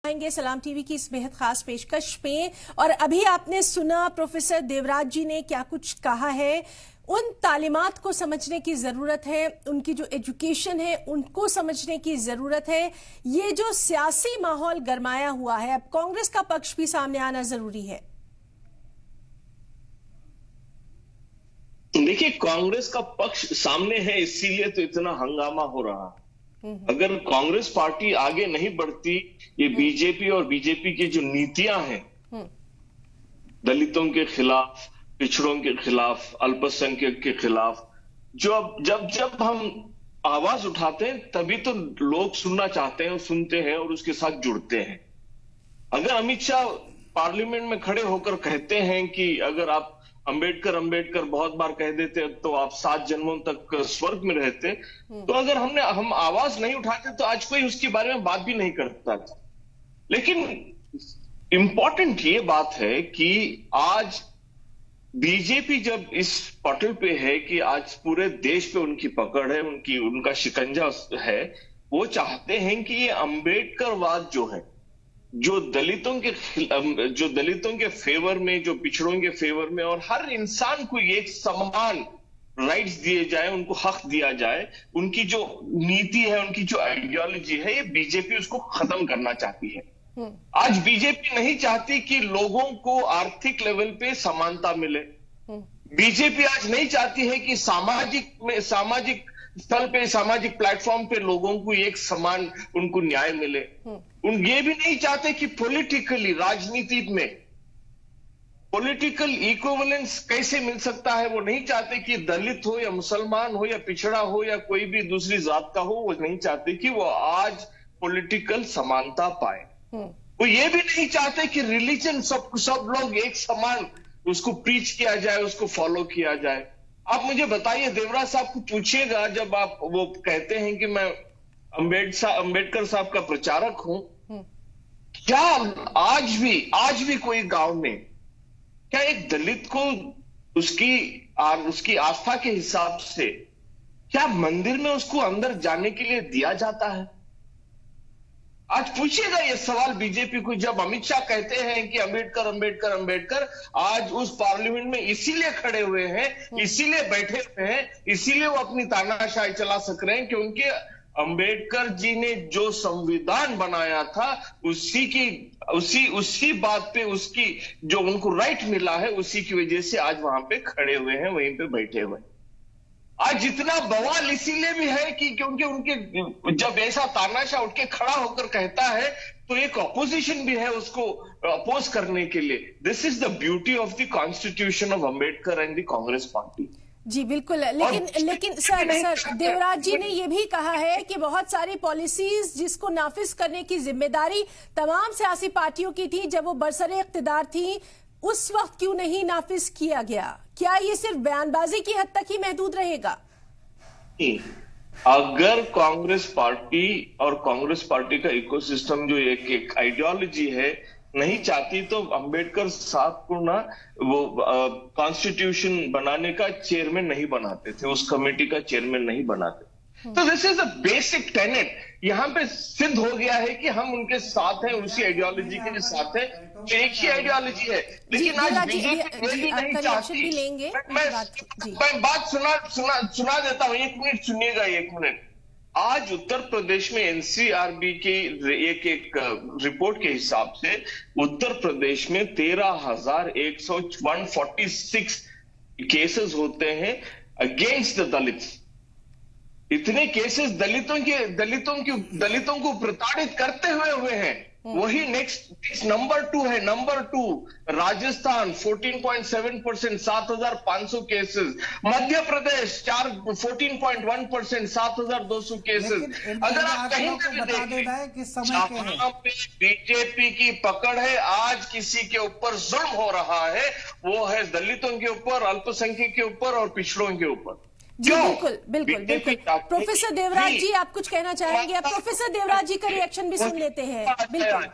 आएंगे सलाम टीवी की इस बेहद खास पेशकश में। और अभी आपने सुना प्रोफेसर देवराज जी ने क्या कुछ कहा है। उन तालीमात को समझने की जरूरत है, उनकी जो एजुकेशन है उनको समझने की जरूरत है। ये जो सियासी माहौल गरमाया हुआ है, अब कांग्रेस का पक्ष भी सामने आना जरूरी है। देखिए, कांग्रेस का पक्ष सामने है, इसीलिए तो इतना हंगामा हो रहा है। अगर कांग्रेस पार्टी आगे नहीं बढ़ती, ये बीजेपी और बीजेपी की जो नीतियां हैं, दलितों के खिलाफ, पिछड़ों के खिलाफ, अल्पसंख्यक के खिलाफ, जो अब जब हम आवाज उठाते हैं तभी तो लोग सुनना चाहते हैं, सुनते हैं और उसके साथ जुड़ते हैं। अगर अमित शाह पार्लियामेंट में खड़े होकर कहते हैं कि अगर आप अंबेडकर बहुत बार कह देते तो आप 7 जन्मों तक स्वर्ग में रहते, तो अगर हम आवाज नहीं उठाते तो आज कोई उसके बारे में बात भी नहीं करता था। लेकिन इंपॉर्टेंट ये बात है कि आज बीजेपी जब इस पटल पे है कि आज पूरे देश पे उनकी पकड़ है, उनका शिकंजा है, वो चाहते हैं कि ये अंबेडकरवाद जो है, जो दलितों के फेवर में, जो पिछड़ों के फेवर में, और हर इंसान को एक समान राइट्स दिए जाए, उनको हक दिया जाए, उनकी जो नीति है, उनकी जो आइडियोलॉजी है, ये बीजेपी उसको खत्म करना चाहती है। आज बीजेपी नहीं चाहती कि लोगों को आर्थिक लेवल पे समानता मिले। बीजेपी आज नहीं चाहती है कि सामाजिक स्थल पे, सामाजिक प्लेटफॉर्म पे लोगों को एक समान उनको न्याय मिले। ये भी नहीं चाहते कि पॉलिटिकली, राजनीति में पॉलिटिकल इक्विवेलेंस कैसे मिल सकता है। वो नहीं चाहते कि दलित हो या मुसलमान हो या पिछड़ा हो या कोई भी दूसरी जात का हो, वो नहीं चाहते कि वो आज पॉलिटिकल समानता पाए। वो ये भी नहीं चाहते कि रिलीजन सब लोग एक समान उसको प्रीच किया जाए, उसको फॉलो किया जाए। आप मुझे बताइए, देवराज साहब को पूछिएगा, जब आप वो कहते हैं कि मैं अंबेडकर साहब का प्रचारक हूं, क्या आज भी कोई गांव में क्या एक दलित को उसकी आस्था के हिसाब से क्या मंदिर में उसको अंदर जाने के लिए दिया जाता है? आज पूछिएगा ये सवाल बीजेपी को। जब अमित शाह कहते हैं कि अंबेडकर, आज उस पार्लियामेंट में इसीलिए खड़े हुए हैं, इसीलिए बैठे हुए हैं, इसीलिए वो अपनी तानाशाही चला सक रहे हैं क्योंकि अंबेडकर जी ने जो संविधान बनाया था, उसी बात पे, उसकी जो उनको राइट मिला है, उसी की वजह से आज वहां पे खड़े हुए हैं, वहीं पे बैठे हुए हैं। आज जितना बवाल इसीलिए भी है कि क्योंकि उनके जब ऐसा तानाशाह उठ के खड़ा होकर कहता है तो एक ऑपोजिशन भी है उसको अपोज करने के लिए। This is the beauty of the constitution of Ambedkar and the Congress party. जी बिल्कुल, लेकिन सर देवराज जी ने यह भी कहा है कि बहुत सारी पॉलिसीज जिसको नाफिज करने की जिम्मेदारी तमाम सियासी पार्टियों की थी, जब वो बरसरे इख्तिदार थी, उस वक्त क्यों नहीं नाफिज किया गया? क्या ये सिर्फ बयानबाजी की हद तक ही महदूद रहेगा? अगर कांग्रेस पार्टी और कांग्रेस पार्टी का इकोसिस्टम जो एक आइडियोलॉजी है नहीं चाहती, तो अंबेडकर साहब को ना वो कॉन्स्टिट्यूशन बनाने का चेयरमैन नहीं बनाते थे, उस कमेटी का चेयरमैन नहीं बनाते। तो this is a basic Tenet. यहाँ पे सिद्ध हो गया है कि हम उनके साथ हैं, उसी आइडियोलॉजी के साथ हैं, तो एक ही आइडियोलॉजी है। लेकिन आज बीजेपी भी नहीं चाहती। मैं बात सुना देता हूँ, 1 मिनट सुनिएगा, 1 मिनट। आज उत्तर प्रदेश में एनसीआरबी की एक रिपोर्ट के हिसाब से उत्तर प्रदेश में 13,146 केसेस होते हैं अगेंस्ट द दलित्स। इतने केसेस दलितों को प्रताड़ित करते हुए हैं। वही नेक्स्ट नंबर 2 है, number 2 Rajasthan 14.7%, 7,500 cases. Madhya Pradesh 14.1%, 7,200 cases. अगर आप कहीं पे देखें बीजेपी की पकड़ है, आज किसी के ऊपर जुल्म हो रहा है, वो है दलितों के ऊपर, अल्पसंख्यक के ऊपर और पिछड़ों के ऊपर। जी बिल्कुल। प्रोफेसर देवराज जी, आप कुछ कहना चाहेंगे? आप प्रोफेसर देवराज जी का रिएक्शन भी सुन लेते हैं। बिल्कुल।